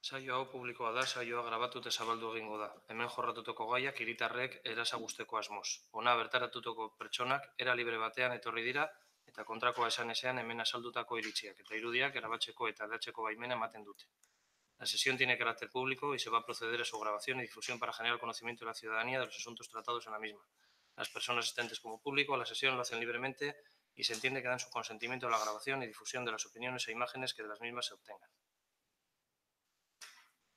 Saio hau publikoa da, saioa grabatu eta zabaldu egingo da. Hemen jorratutako gaiak hiritarrek erasa guzteko asmoz. Ona bertaratutako pertsonak era libre batean etorri dira eta kontrakoa esan ezean hemen azaldutako iritziak eta irudiak erabatzeko eta aldatzeko baimena ematen dute. La sesión tiene carácter público y se va a proceder a su grabación y difusión para generar conocimiento de la ciudadanía de los asuntos tratados en la misma. Las personas asistentes como público a la sesión lo hacen libremente y se entiende que dan su consentimiento a la grabación y difusión de las opiniones e imágenes que de las mismas se obtengan.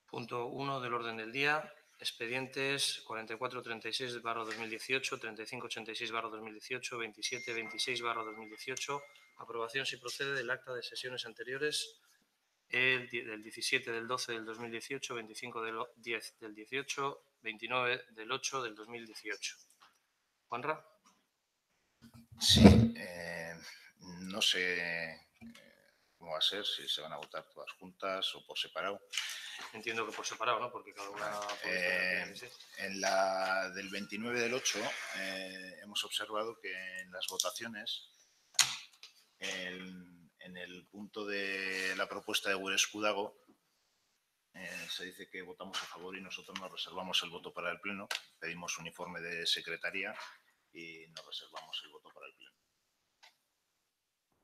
Punto 1 del orden del día. Expedientes 4436/2018, 3586/2018, 2726/2018. Aprobación, si procede, del acta de sesiones anteriores del 17 del 12 del 2018, 25 del 10 del 18, 29 del 8 del 2018. Juanra. Sí, no sé cómo va a ser, si se van a votar todas juntas o por separado. Entiendo que por separado, ¿no? Porque cada una... En la del 29 del 8 hemos observado que en las votaciones, en el punto de la propuesta de Gure Escudago, se dice que votamos a favor y nosotros nos reservamos el voto para el Pleno. Pedimos un informe de secretaría y nos reservamos el voto para el Pleno.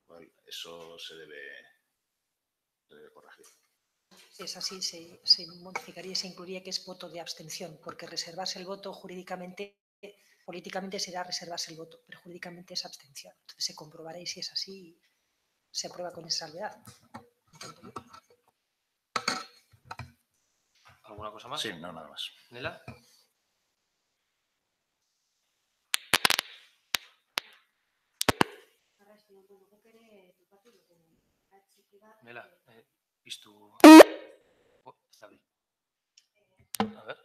Bueno, eso se debe corregir. Si es así, se modificaría y se incluiría que es voto de abstención, porque reservarse el voto jurídicamente, políticamente será reservarse el voto, pero jurídicamente es abstención. Entonces se comprobará y si es así, se aprueba con esa salvedad. ¿Alguna cosa más? Sí, no, nada más. ¿Nela? Nela, piztu... Oh, está bien. A ver.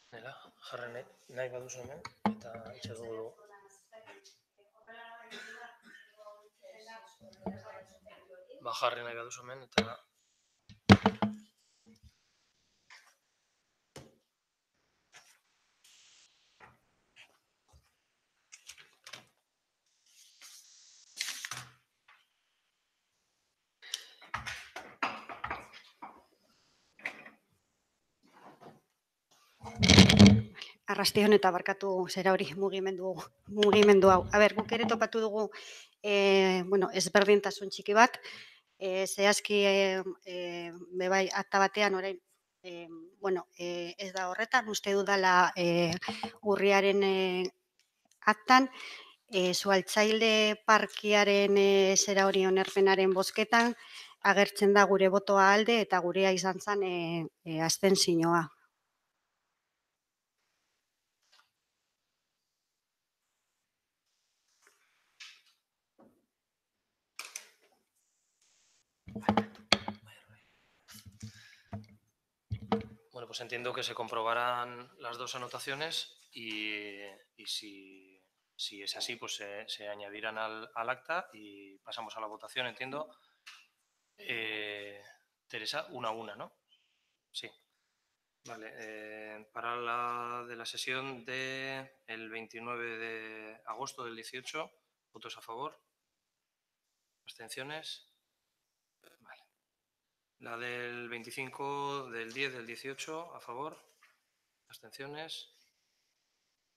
Nela, jarri nahi baduzu hemen, eta itxe dugu. Jarri nahi baduzu hemen, eta... Arrastión eta barkatu zera hori mugimendu hau. A ber, guk ere topatu dugu ezberdintasun txiki bat, zehazki bebai akta batean orain ez da horretan, uste dudala urriaren aktan, Zuhaitzalde parkiaren zera hori onarpenaren bozketan agertzen da gure botoa alde eta gurea izan zen abstentzioa. Bueno, pues entiendo que se comprobarán las dos anotaciones y si es así, pues se añadirán al acta y pasamos a la votación, entiendo. Teresa, una a una, ¿no? Sí. Vale, para la de la sesión del 29 de agosto del 18, votos a favor, abstenciones. Vale. La del 25 del 10 del 18, a favor, abstenciones.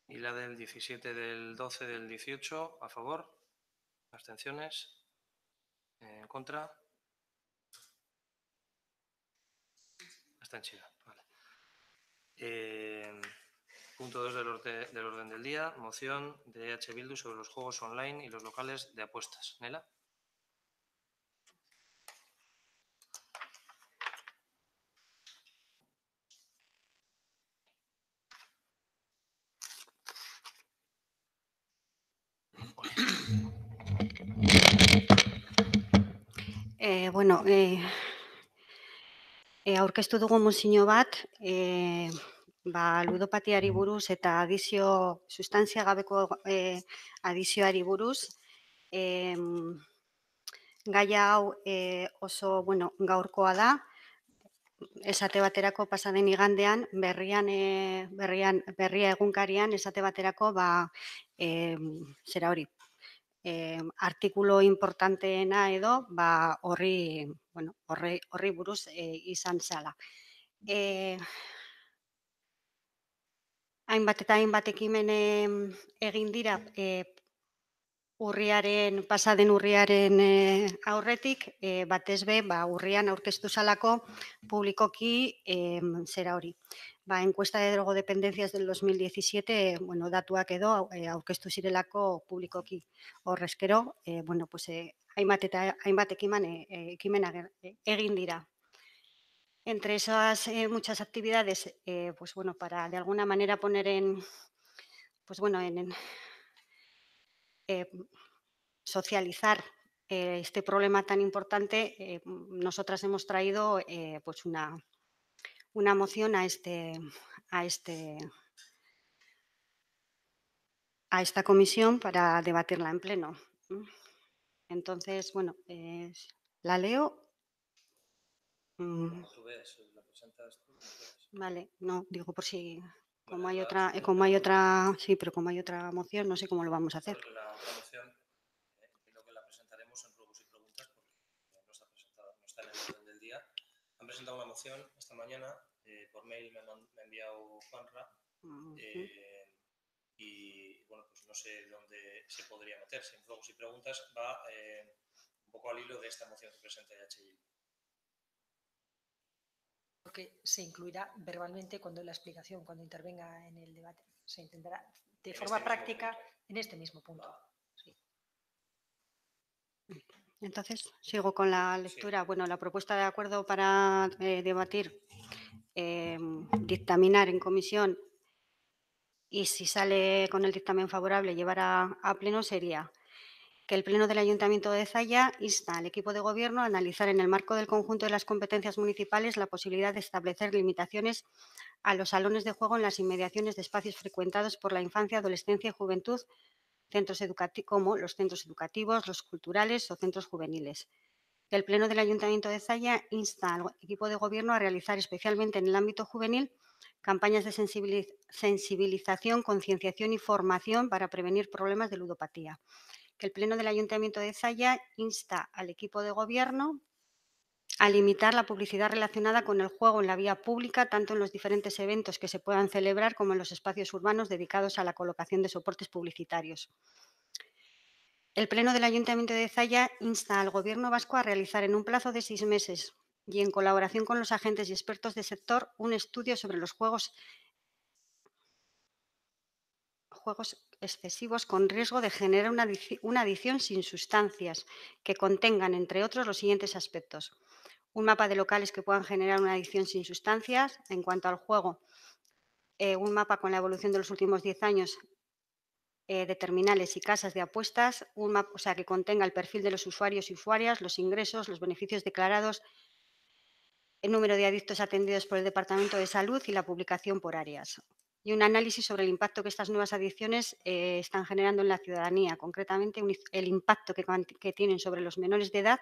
Y la del 17 del 12 del 18, a favor, abstenciones. En contra. Abstención. Vale. Punto 2 del orden del día, moción de EH Bildu sobre los juegos online y los locales de apuestas. ¿Nela? Bueno, aurkeztu dugu mozio bat, ludopatiari buruz eta sustantzia gabeko adizioari buruz. Gaia hau oso gaurkoa da. Esate baterako pasaden igandean, berria egunkarian, esate baterako, zera hori, artikulo importanteena edo, horri buruz izan zala. Hainbat eta hainbat ekimen egin dira pasaden urriaren aurretik, batez be, urrian aurkeztu zalako publikoki zera hori. Encuesta de drogodependencias del 2017, datuak edo aurkeztu zirelako publikoki. Horrezkero, hainbat ekimen egin dira. Entre esas muchas actividades, para de alguna manera poner socializar este problema tan importante, nosotras hemos traído una moción a esta comisión para debatirla en pleno. Entonces, la leo. Vale, no, digo por si, como hay otra, sí, pero como hay otra moción, no sé cómo lo vamos a hacer. La otra moción, entiendo que la presentaremos en ruegos y preguntas porque no está presentada, no está en el orden del día. Han presentado una moción esta mañana, por mail me ha enviado Juanra, y bueno, pues no sé dónde se podría meter. Si en ruegos y preguntas va un poco al hilo de esta moción que presenta EH. Porque se incluirá verbalmente cuando la explicación, cuando intervenga en el debate. Se intentará de forma práctica en este mismo punto. Sí. Entonces, sigo con la lectura. Sí. La propuesta de acuerdo para debatir, dictaminar en comisión y si sale con el dictamen favorable llevar a pleno sería que el Pleno del Ayuntamiento de Zalla insta al equipo de Gobierno a analizar en el marco del conjunto de las competencias municipales la posibilidad de establecer limitaciones a los salones de juego en las inmediaciones de espacios frecuentados por la infancia, adolescencia y juventud, como los centros educativos, los culturales o centros juveniles. El Pleno del Ayuntamiento de Zalla insta al equipo de Gobierno a realizar, especialmente en el ámbito juvenil, campañas de sensibilización, concienciación y formación para prevenir problemas de ludopatía. Que el Pleno del Ayuntamiento de Zalla insta al equipo de Gobierno a limitar la publicidad relacionada con el juego en la vía pública, tanto en los diferentes eventos que se puedan celebrar como en los espacios urbanos dedicados a la colocación de soportes publicitarios. El Pleno del Ayuntamiento de Zalla insta al Gobierno vasco a realizar en un plazo de 6 meses y en colaboración con los agentes y expertos del sector un estudio sobre los juegos excesivos con riesgo de generar una adicción sin sustancias que contengan, entre otros, los siguientes aspectos. Un mapa de locales que puedan generar una adicción sin sustancias. En cuanto al juego, un mapa con la evolución de los últimos 10 años de terminales y casas de apuestas, un mapa, que contenga el perfil de los usuarios y usuarias, los ingresos, los beneficios declarados, el número de adictos atendidos por el Departamento de Salud y la publicación por áreas. Y un análisis sobre el impacto que estas nuevas adicciones están generando en la ciudadanía, concretamente el impacto que tienen sobre los menores de edad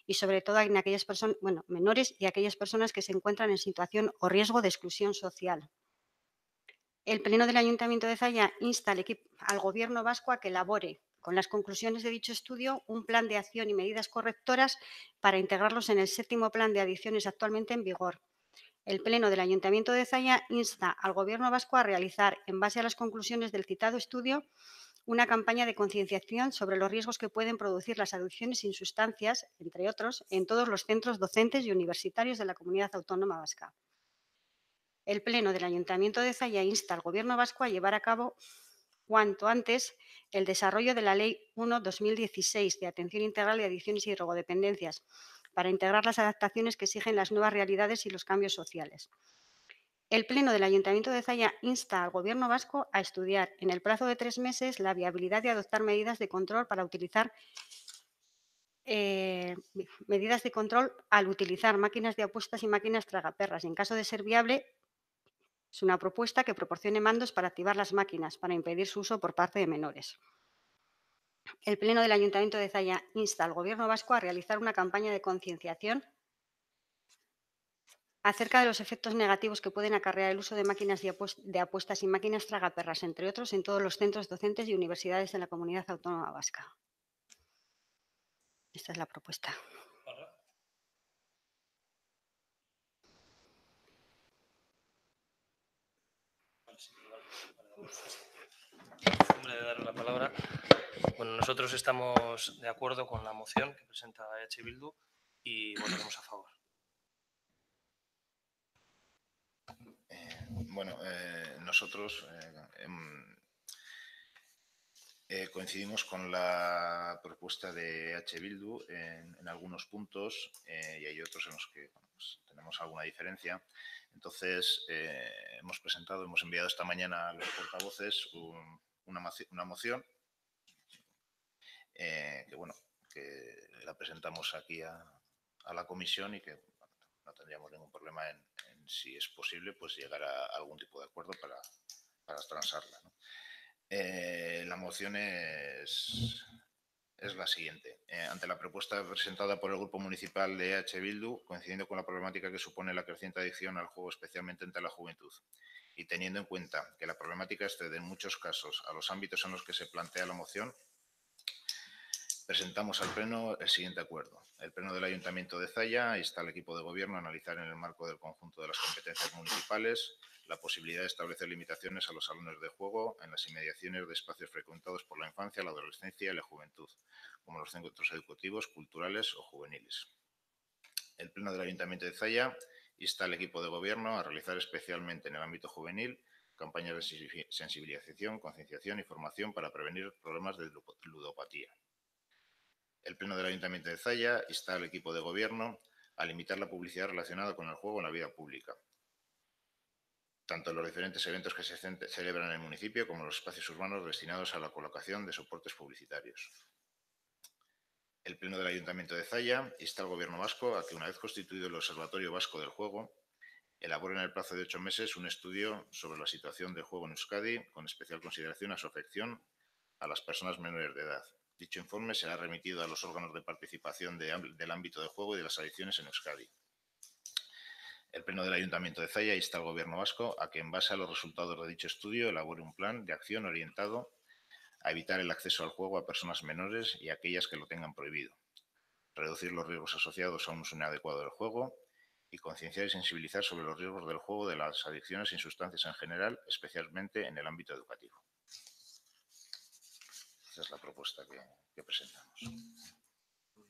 y sobre todo en aquellas personas, menores y aquellas personas que se encuentran en situación o riesgo de exclusión social. El Pleno del Ayuntamiento de Zalla insta al Gobierno vasco a que elabore, con las conclusiones de dicho estudio, un plan de acción y medidas correctoras para integrarlos en el 7º Plan de Adicciones actualmente en vigor. El Pleno del Ayuntamiento de Zalla insta al Gobierno vasco a realizar, en base a las conclusiones del citado estudio, una campaña de concienciación sobre los riesgos que pueden producir las adicciones sin sustancias, entre otros, en todos los centros docentes y universitarios de la Comunidad Autónoma Vasca. El Pleno del Ayuntamiento de Zalla insta al Gobierno vasco a llevar a cabo cuanto antes el desarrollo de la Ley 1/2016 de Atención Integral de Adicciones y Drogodependencias para integrar las adaptaciones que exigen las nuevas realidades y los cambios sociales. El Pleno del Ayuntamiento de Zalla insta al Gobierno vasco a estudiar en el plazo de 3 meses la viabilidad de adoptar medidas de control para utilizar medidas de control al utilizar máquinas de apuestas y máquinas tragaperras. En caso de ser viable, es una propuesta que proporcione mandos para activar las máquinas, para impedir su uso por parte de menores. El Pleno del Ayuntamiento de Zalla insta al Gobierno vasco a realizar una campaña de concienciación acerca de los efectos negativos que pueden acarrear el uso de máquinas de apuestas y máquinas tragaperras, entre otros, en todos los centros docentes y universidades de la Comunidad Autónoma Vasca. Esta es la propuesta. Hombre, de dar la palabra. Bueno, nosotros estamos de acuerdo con la moción que presenta EH Bildu y votaremos a favor. Bueno, nosotros coincidimos con la propuesta de EH Bildu en algunos puntos y hay otros en los que bueno, pues tenemos alguna diferencia. Entonces, hemos enviado esta mañana a los portavoces una moción que la presentamos aquí a la comisión y que bueno, no tendríamos ningún problema en si es posible, pues llegar a algún tipo de acuerdo para transarla, ¿no? La moción es la siguiente. Ante la propuesta presentada por el Grupo Municipal de EH Bildu, coincidiendo con la problemática que supone la creciente adicción al juego, especialmente entre la juventud, y teniendo en cuenta que la problemática excede en muchos casos a los ámbitos en los que se plantea la moción, presentamos al Pleno el siguiente acuerdo. El Pleno del Ayuntamiento de Zalla insta al equipo de Gobierno a analizar en el marco del conjunto de las competencias municipales la posibilidad de establecer limitaciones a los salones de juego en las inmediaciones de espacios frecuentados por la infancia, la adolescencia y la juventud, como los centros educativos, culturales o juveniles. El Pleno del Ayuntamiento de Zalla insta al equipo de Gobierno a realizar especialmente en el ámbito juvenil campañas de sensibilización, concienciación y formación para prevenir problemas de ludopatía. El Pleno del Ayuntamiento de Zalla insta al equipo de Gobierno a limitar la publicidad relacionada con el juego en la vida pública, tanto en los diferentes eventos que se celebran en el municipio como en los espacios urbanos destinados a la colocación de soportes publicitarios. El Pleno del Ayuntamiento de Zalla insta al Gobierno vasco a que, una vez constituido el Observatorio Vasco del Juego, elabore en el plazo de 8 meses un estudio sobre la situación del juego en Euskadi, con especial consideración a su afección a las personas menores de edad. Dicho informe será remitido a los órganos de participación del ámbito de juego y de las adicciones en Euskadi. El Pleno del Ayuntamiento de Zalla insta al Gobierno vasco a que, en base a los resultados de dicho estudio, elabore un plan de acción orientado a evitar el acceso al juego a personas menores y a aquellas que lo tengan prohibido, reducir los riesgos asociados a un uso inadecuado del juego y concienciar y sensibilizar sobre los riesgos del juego, de las adicciones y sustancias en general, especialmente en el ámbito educativo. Esa es la propuesta que presentamos.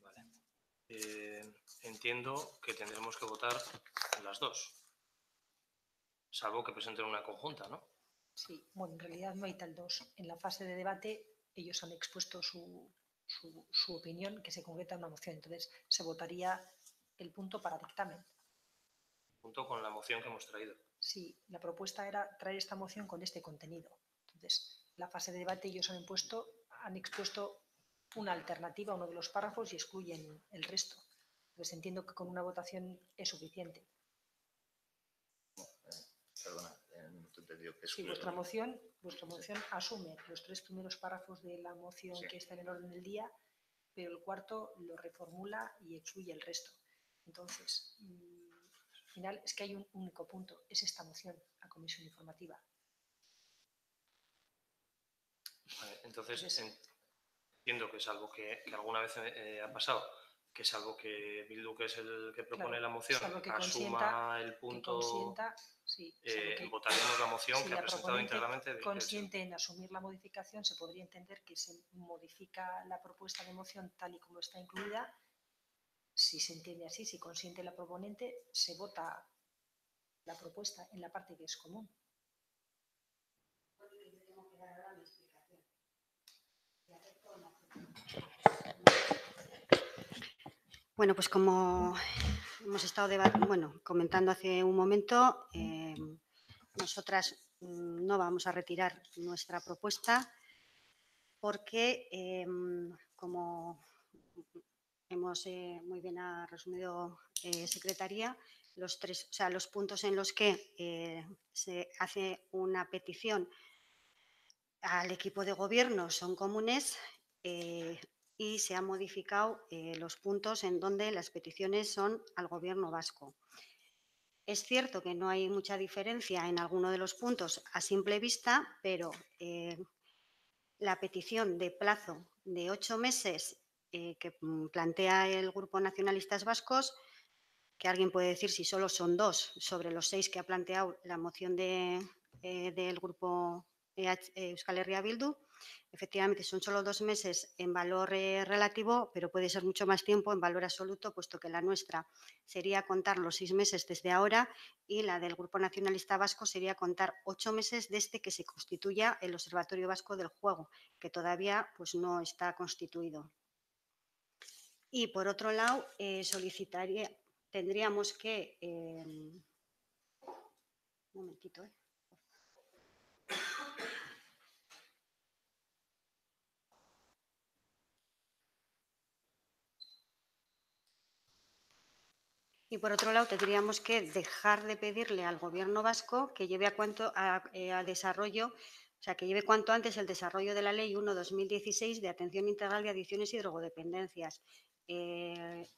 Vale. Entiendo que tendremos que votar las dos, salvo que presenten una conjunta, ¿no? Sí, bueno, en realidad no hay tal dos. En la fase de debate ellos han expuesto su opinión, que se concreta en una moción. Entonces se votaría el punto para dictamen. Junto con la moción que hemos traído. Sí, la propuesta era traer esta moción con este contenido. Entonces, en la fase de debate ellos han expuesto una alternativa a uno de los párrafos y excluyen el resto. Entonces entiendo que con una votación es suficiente. Perdona, no te he entendido que Sí, vuestra moción asume los 3 primeros párrafos de la moción sí, que está en el orden del día, pero el cuarto lo reformula y excluye el resto. Entonces, al final es que hay un único punto, es esta moción a comisión informativa. Vale, entonces entiendo que es algo que alguna vez ha pasado, que es algo que Bildu, que es el que propone la moción, que asuma el punto. Sí, votaremos la moción si que ha presentado íntegramente. Consciente en asumir la modificación, se podría entender que se modifica la propuesta de moción tal y como está incluida. Si se entiende así, si consiente la proponente, se vota la propuesta en la parte que es común. Bueno, pues como hemos estado comentando hace un momento, nosotras no vamos a retirar nuestra propuesta porque, como muy bien ha resumido Secretaría, los puntos en los que se hace una petición al equipo de gobierno son comunes y se han modificado los puntos en donde las peticiones son al Gobierno vasco. Es cierto que no hay mucha diferencia en alguno de los puntos a simple vista, pero la petición de plazo de 8 meses que plantea el Grupo Nacionalistas Vascos, que alguien puede decir si solo son 2 sobre los 6 que ha planteado la moción del Grupo Euskal Herria Bildu. Efectivamente, son solo 2 meses en valor relativo, pero puede ser mucho más tiempo en valor absoluto, puesto que la nuestra sería contar los 6 meses desde ahora y la del Grupo Nacionalista Vasco sería contar 8 meses desde que se constituya el Observatorio Vasco del Juego, que todavía pues, no está constituido. Y, por otro lado, tendríamos que... un momentito, Y, por otro lado, tendríamos que dejar de pedirle al Gobierno vasco que lleve a desarrollo, o sea, que lleve cuanto antes el desarrollo de la Ley 1/2016 de atención integral de adicciones y drogodependencias.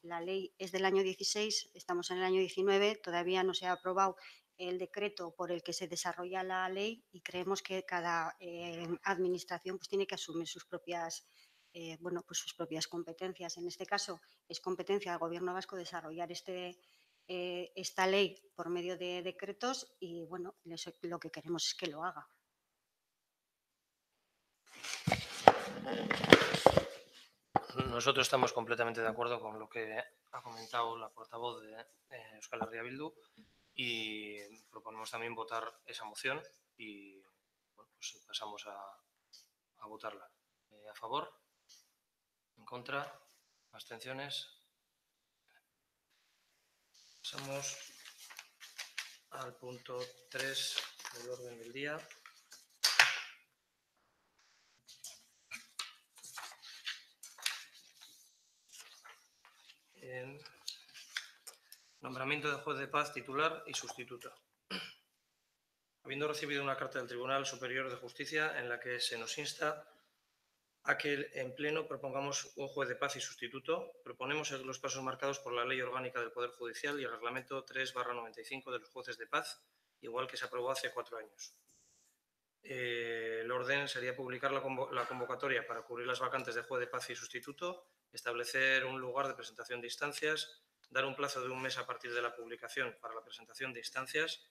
La ley es del año 16, estamos en el año 19, todavía no se ha aprobado el decreto por el que se desarrolla la ley y creemos que cada administración pues, tiene que asumir sus propias sus propias competencias. En este caso, es competencia del Gobierno vasco desarrollar esta ley por medio de decretos y, bueno, lo que queremos es que lo haga. Nosotros estamos completamente de acuerdo con lo que ha comentado la portavoz de Euskal Herria Bildu y proponemos también votar esa moción y bueno, pues pasamos a votarla. ¿A favor? ¿En contra? ¿Abstenciones? Pasamos al punto 3 del orden del día. Nombramiento de juez de paz titular y sustituto. Habiendo recibido una carta del Tribunal Superior de Justicia en la que se nos insta a que en pleno propongamos un juez de paz y sustituto, proponemos seguir los pasos marcados por la Ley Orgánica del Poder Judicial y el Reglamento 3/95 de los jueces de paz, igual que se aprobó hace 4 años. El orden sería publicar la convocatoria para cubrir las vacantes de juez de paz y sustituto, establecer un lugar de presentación de instancias, dar un plazo de 1 mes a partir de la publicación para la presentación de instancias,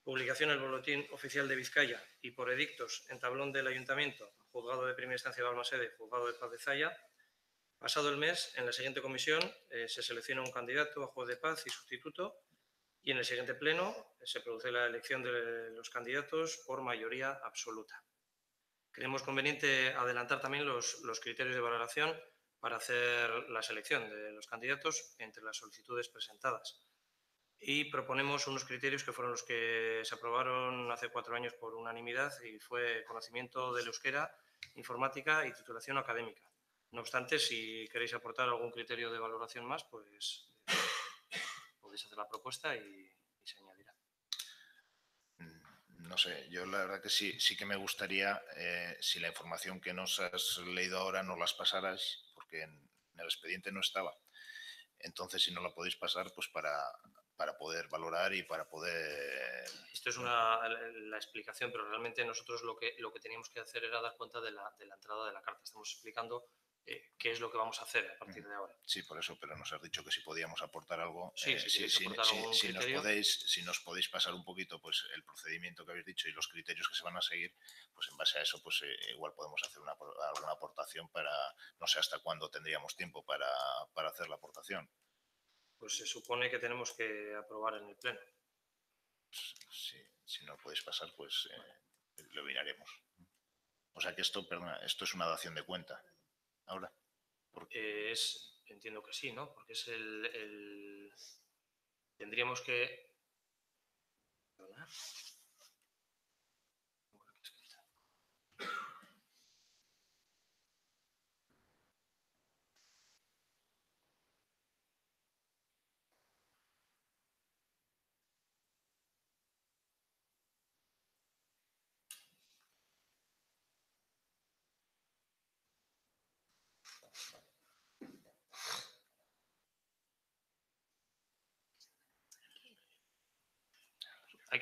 publicación en el Boletín Oficial de Vizcaya y por edictos en tablón del Ayuntamiento, Juzgado de Primera Instancia de Balmaseda y Juzgado de Paz de Zaya. Pasado el mes, en la siguiente comisión se selecciona un candidato a juez de paz y sustituto y en el siguiente pleno se produce la elección de los candidatos por mayoría absoluta. Creemos conveniente adelantar también los criterios de valoración para hacer la selección de los candidatos entre las solicitudes presentadas. Y proponemos unos criterios que fueron los que se aprobaron hace 4 años por unanimidad y fue conocimiento del euskera, informática y titulación académica. No obstante, si queréis aportar algún criterio de valoración más, pues podéis hacer la propuesta y se añadirá. No sé, yo la verdad que sí que me gustaría, si la información que nos has leído ahora nos las pasaras, porque en el expediente no estaba. Entonces, si no la podéis pasar, pues para poder valorar y para poder... Esto es la explicación, pero realmente nosotros lo que teníamos que hacer era dar cuenta de la entrada de la carta. Estamos explicando qué es lo que vamos a hacer a partir de ahora. Sí, por eso, pero nos has dicho que si podíamos aportar algo. Sí, si nos podéis pasar un poquito pues el procedimiento que habéis dicho y los criterios que se van a seguir, pues en base a eso pues igual podemos hacer alguna aportación para, no sé hasta cuándo tendríamos tiempo para hacer la aportación. Pues se supone que tenemos que aprobar en el pleno. Si no podéis pasar, pues lo miraremos. O sea que esto es una dación de cuenta. Ahora. Entiendo que sí, ¿no? Porque es tendríamos que... ¿Perdona?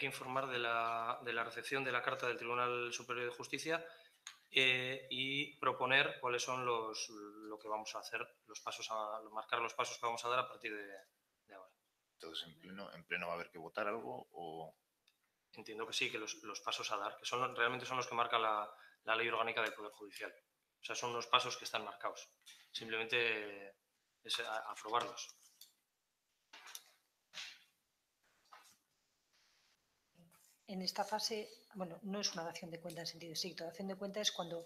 que informar de la recepción de la carta del Tribunal Superior de Justicia y proponer cuáles son lo que vamos a hacer, marcar los pasos que vamos a dar a partir de ahora. Entonces, ¿en pleno va a haber que votar algo o...? Entiendo que sí, que los pasos a dar, que realmente son los que marca la Ley Orgánica del Poder Judicial. O sea, son los pasos que están marcados. Simplemente es aprobarlos. En esta fase, bueno, no es una dación de cuenta en sentido estricto. Dación de cuenta es cuando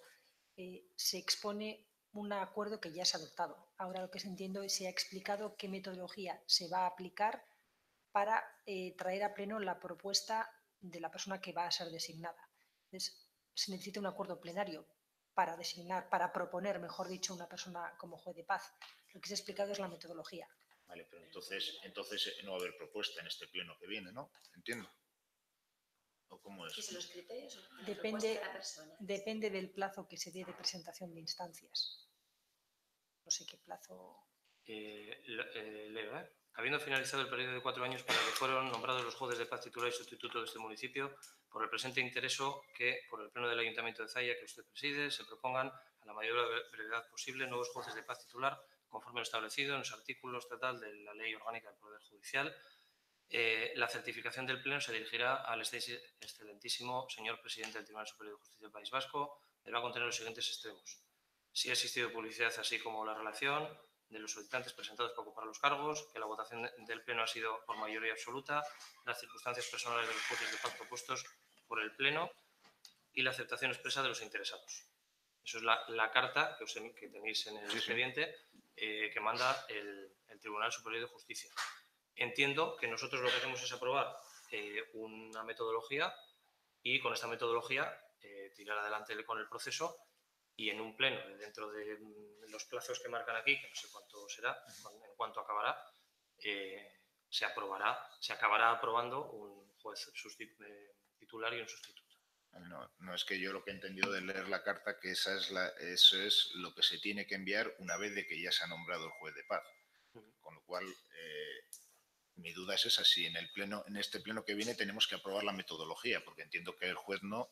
se expone un acuerdo que ya se ha adoptado. Ahora lo que se entiendo es se ha explicado qué metodología se va a aplicar para traer a pleno la propuesta de la persona que va a ser designada. Entonces, se necesita un acuerdo plenario para designar, para proponer, mejor dicho, una persona como juez de paz. Lo que se ha explicado es la metodología. Vale, pero entonces no va a haber propuesta en este pleno que viene, ¿no? Entiendo. ¿O cómo es? ¿Los criterios o la Depende, propuesta de la persona? depende del plazo que se dé de presentación de instancias. No sé qué plazo... Leo, ¿eh? Habiendo finalizado el periodo de 4 años para que fueron nombrados los jueces de paz titular y sustituto de este municipio, por el presente intereso que, por el Pleno del Ayuntamiento de Zalla, que usted preside, se propongan a la mayor brevedad posible nuevos jueces de paz titular, conforme lo establecido en los artículos tal de la Ley Orgánica del Poder Judicial. La certificación del Pleno se dirigirá al excelentísimo señor presidente del Tribunal Superior de Justicia del País Vasco. Deberá contener los siguientes extremos. Si ha existido publicidad, así como la relación de los solicitantes presentados para ocupar los cargos, que la votación del Pleno ha sido por mayoría absoluta, las circunstancias personales de los jueces de paz propuestos por el Pleno y la aceptación expresa de los interesados. Eso es la carta que tenéis en el expediente que manda el Tribunal Superior de Justicia. Entiendo que nosotros lo que hacemos es aprobar una metodología y con esta metodología tirar adelante con el proceso y en un pleno, dentro de los plazos que marcan aquí, que no sé cuánto será, en cuánto acabará, se acabará aprobando un juez titular y un sustituto. No, es que yo lo que he entendido de leer la carta, que eso es lo que se tiene que enviar una vez de que ya se ha nombrado el juez de paz. Con lo cual, mi duda es esa, si en este pleno que viene tenemos que aprobar la metodología, porque entiendo que el juez no,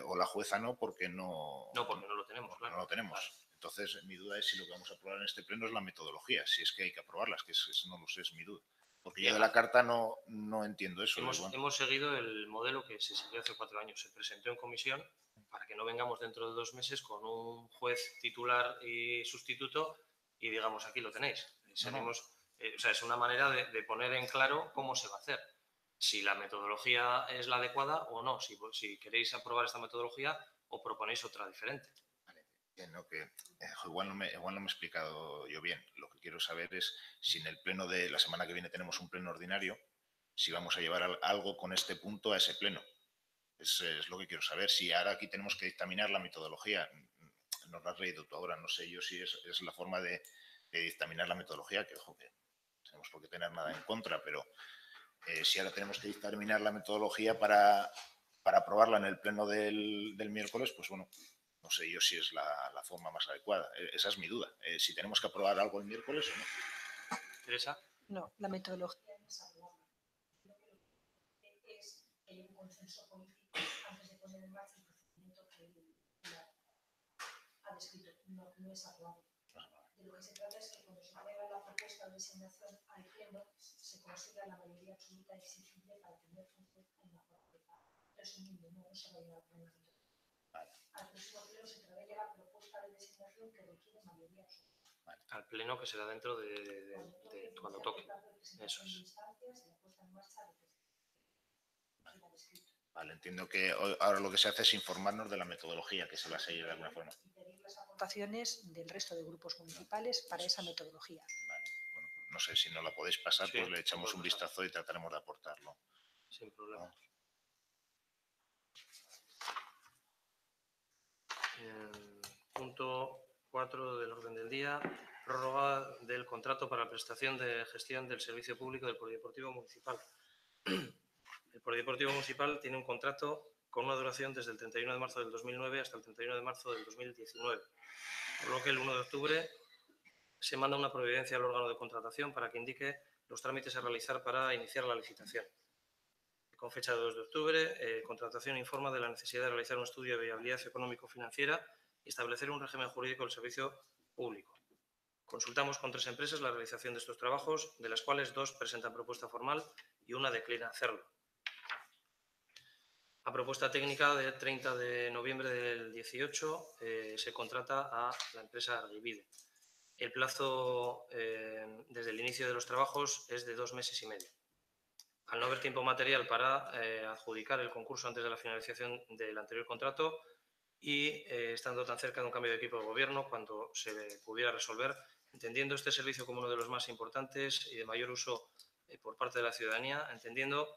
o la jueza no, porque no... No, porque no lo tenemos, claro. No lo tenemos. Claro. Entonces, mi duda es si lo que vamos a aprobar en este pleno es la metodología, si es que hay que aprobarlas, que no lo sé, es mi duda. Porque yo de la carta no entiendo eso. Hemos seguido el modelo que se siguió hace 4 años. Se presentó en comisión para que no vengamos dentro de 2 meses con un juez titular y sustituto y digamos, aquí lo tenéis. O sea, es una manera de poner en claro cómo se va a hacer. Si la metodología es la adecuada o no. Si queréis aprobar esta metodología o proponéis otra diferente. Igual no me he explicado yo bien. Lo que quiero saber es si en el pleno de la semana que viene tenemos un pleno ordinario, si vamos a llevar algo con este punto a ese pleno. Es lo que quiero saber. Si ahora aquí tenemos que dictaminar la metodología, nos lo has leído tú ahora, no sé yo si es la forma de dictaminar la metodología, que ojo, que no tenemos por qué tener nada en contra, pero si ahora tenemos que dictaminar la metodología para aprobarla en el pleno del miércoles, pues bueno, no sé yo si es la forma más adecuada. Esa es mi duda. Si tenemos que aprobar algo el miércoles o no. ¿Teresa? No, la metodología no es aprobable. Es que hay un consenso político antes de poner en marcha el procedimiento que ha descrito. No es aprobable. De lo que se trata es que cuando se traiga la propuesta de designación al pleno se consiga la mayoría absoluta exigible para tener un juez en la partida. Resumiendo, no se va a llevar a pleno. Al próximo pleno se traerá la propuesta de designación que requiere mayoría absoluta. Al pleno que será dentro de cuando toque. Eso es. Vale, entiendo que ahora lo que se hace es informarnos de la metodología que se va a seguir de alguna forma. Y pedir las aportaciones del resto de grupos municipales para esa metodología. Vale, bueno, no sé, si no la podéis pasar, Sí, pues le echamos un vistazo y trataremos de aportarlo. Sin problema. Punto 4 del orden del día, prórroga del contrato para la prestación de gestión del servicio público del Polideportivo Municipal. El Polideportivo Municipal tiene un contrato con una duración desde el 31 de marzo del 2009 hasta el 31 de marzo del 2019, por lo que el 1 de octubre se manda una providencia al órgano de contratación para que indique los trámites a realizar para iniciar la licitación. con fecha de 2 de octubre, contratación informa de la necesidad de realizar un estudio de viabilidad económico-financiera y establecer un régimen jurídico del servicio público. Consultamos con 3 empresas la realización de estos trabajos, de las cuales 2 presentan propuesta formal y una declina hacerlo. A propuesta técnica de 30 de noviembre del 18 se contrata a la empresa Argivide. El plazo desde el inicio de los trabajos es de 2 meses y medio. Al no haber tiempo material para adjudicar el concurso antes de la finalización del anterior contrato y estando tan cerca de un cambio de equipo de gobierno, cuando se pudiera resolver, entendiendo este servicio como uno de los más importantes y de mayor uso por parte de la ciudadanía, entendiendo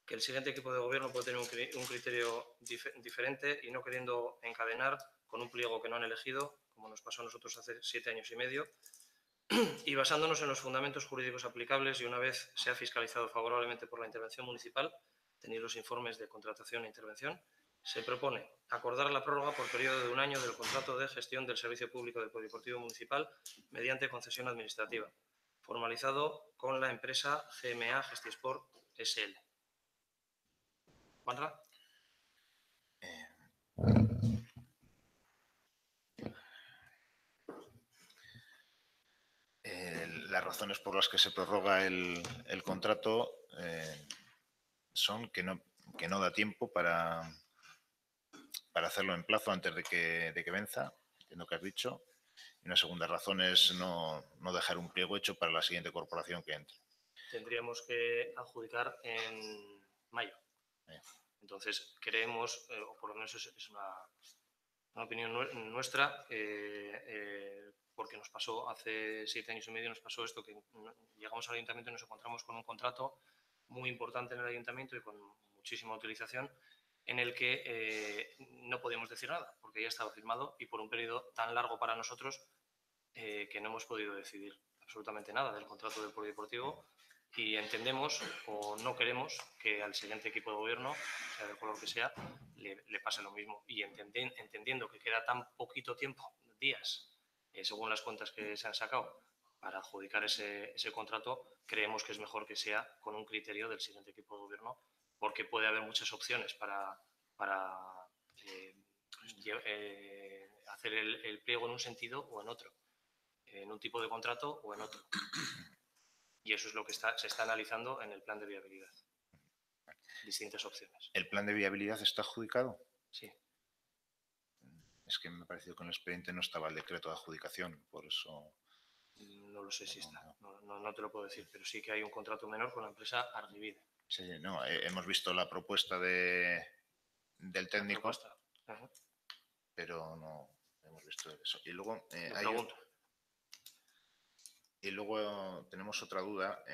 que el siguiente equipo de gobierno puede tener un criterio diferente y no queriendo encadenar con un pliego que no han elegido, como nos pasó a nosotros hace 7 años y medio, y basándonos en los fundamentos jurídicos aplicables y una vez sea fiscalizado favorablemente por la intervención municipal, tenidos los informes de contratación e intervención, se propone acordar la prórroga por periodo de 1 año del contrato de gestión del Servicio Público del Polideportivo Municipal mediante concesión administrativa, formalizado con la empresa GMA Gestisport SL. Juanra. Las razones por las que se prorroga el contrato son que no da tiempo para hacerlo en plazo antes de que venza, entiendo que has dicho. Y una segunda razón es no dejar un pliego hecho para la siguiente corporación que entre. Tendríamos que adjudicar en mayo. Entonces, creemos, o por lo menos es una opinión nuestra, porque nos pasó hace 7 años y medio, nos pasó esto, que llegamos al ayuntamiento y nos encontramos con un contrato muy importante en el ayuntamiento y con muchísima utilización, en el que no podíamos decir nada, porque ya estaba firmado y por un periodo tan largo para nosotros que no hemos podido decidir absolutamente nada del contrato del polideportivo y entendemos o no queremos que al siguiente equipo de gobierno, sea del color que sea, le pase lo mismo. Y entendiendo que queda tan poquito tiempo, días, según las cuentas que se han sacado, para adjudicar ese contrato, creemos que es mejor que sea con un criterio del siguiente equipo de gobierno, porque puede haber muchas opciones para hacer el pliego en un sentido o en otro, en un tipo de contrato o en otro. Y eso es lo que se está analizando en el plan de viabilidad. Distintas opciones. ¿El plan de viabilidad está adjudicado? Sí. Es que me ha parecido que en el expediente no estaba el decreto de adjudicación, por eso... No lo sé si está, no te lo puedo decir, pero sí que hay un contrato menor con la empresa Argivide. Sí, no, hemos visto la propuesta del técnico, pero no hemos visto eso. Y luego, tenemos otra duda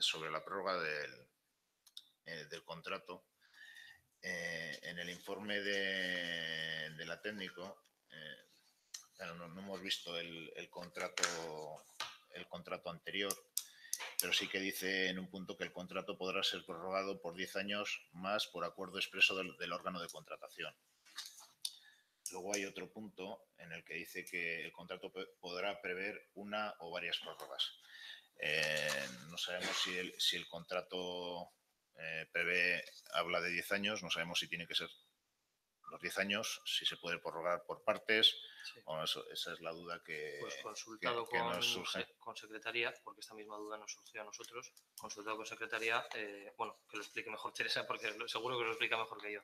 sobre la prórroga del contrato. En el informe de la técnico, claro, no hemos visto el contrato anterior, pero sí que dice en un punto que el contrato podrá ser prorrogado por 10 años más por acuerdo expreso del órgano de contratación. Luego hay otro punto en el que dice que el contrato podrá prever una o varias prórrogas. No sabemos si el contrato habla de 10 años, no sabemos si tiene que ser los 10 años, si se puede prorrogar por partes. Sí. Bueno, esa es la duda que, pues consultado que nos surge. Con Secretaría, porque esta misma duda nos surgió a nosotros, consultado con Secretaría, bueno, que lo explique mejor Teresa, porque seguro que lo explica mejor que yo.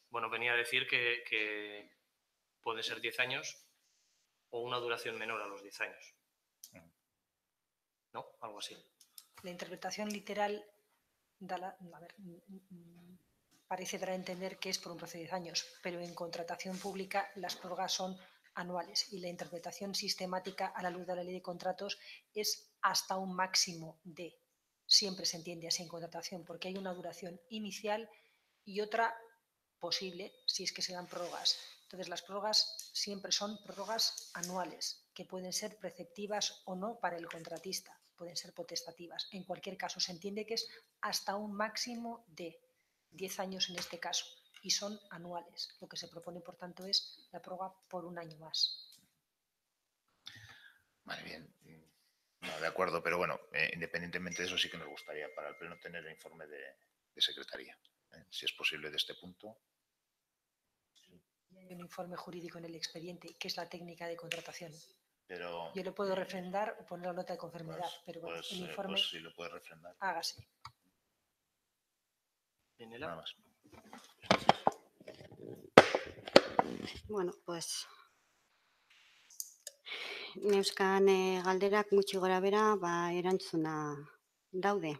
Bueno, venía a decir que puede ser 10 años o una duración menor a los 10 años. ¿No? Algo así. La interpretación literal parece dar a entender que es por un plazo de 10 años, pero en contratación pública las prórrogas son anuales y la interpretación sistemática a la luz de la ley de contratos es hasta un máximo de, siempre se entiende así en contratación, porque hay una duración inicial y otra posible si es que se dan prórrogas. Entonces las prórrogas siempre son prórrogas anuales, que pueden ser preceptivas o no para el contratista, pueden ser potestativas. En cualquier caso se entiende que es hasta un máximo de 10 años en este caso, y son anuales. Lo que se propone, por tanto, es la prórroga por 1 año más. Vale, bien. No, de acuerdo, pero bueno, independientemente de eso, sí que nos gustaría para el Pleno tener el informe de Secretaría. Si es posible de este punto. Hay un informe jurídico en el expediente, que es la técnica de contratación. Pero, Yo lo puedo refrendar o poner la nota de conformidad, pero bueno, el informe pues si lo puedes refrendar. hágase. Enela. Nada más. Bueno, pues neuzkan galderak gutxi gora bera erantzuna daude.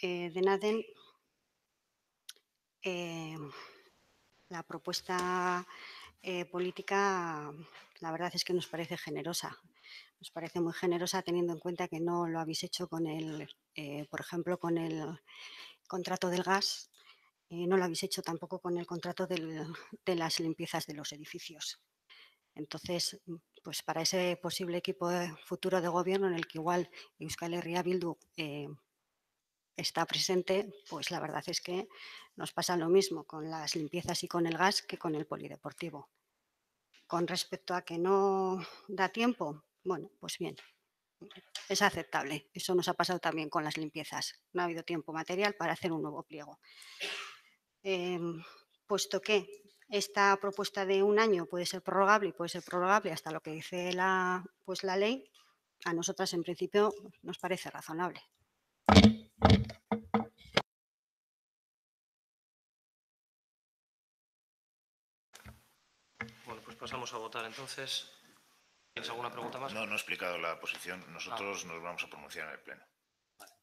Dena den, la propuesta política, la verdad es que nos parece generosa. Nos parece muy generosa teniendo en cuenta que no lo habéis hecho con por ejemplo, con el contrato del gas, no lo habéis hecho tampoco con el contrato de las limpiezas de los edificios. Entonces, pues para ese posible equipo futuro de gobierno en el que igual Euskal Herria Bildu está presente, pues la verdad es que nos pasa lo mismo con las limpiezas y con el gas que con el polideportivo. Con respecto a que no da tiempo, bueno, pues bien, es aceptable. Eso nos ha pasado también con las limpiezas. No ha habido tiempo material para hacer un nuevo pliego. Puesto que esta propuesta de un año puede ser prorrogable y puede ser prorrogable hasta lo que dice la ley, a nosotras en principio nos parece razonable. Bueno, pues pasamos a votar entonces. ¿Tienes alguna pregunta más? No he explicado la posición. Nosotros nos vamos a pronunciar en el Pleno. Vale.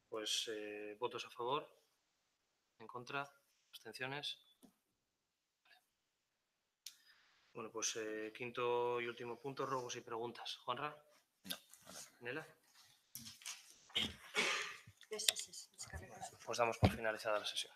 Pues votos a favor, en contra, abstenciones. Vale. Bueno, pues quinto y último punto, ruegos y preguntas. Juanra. No, nada. Nela. Pues damos por finalizada la sesión.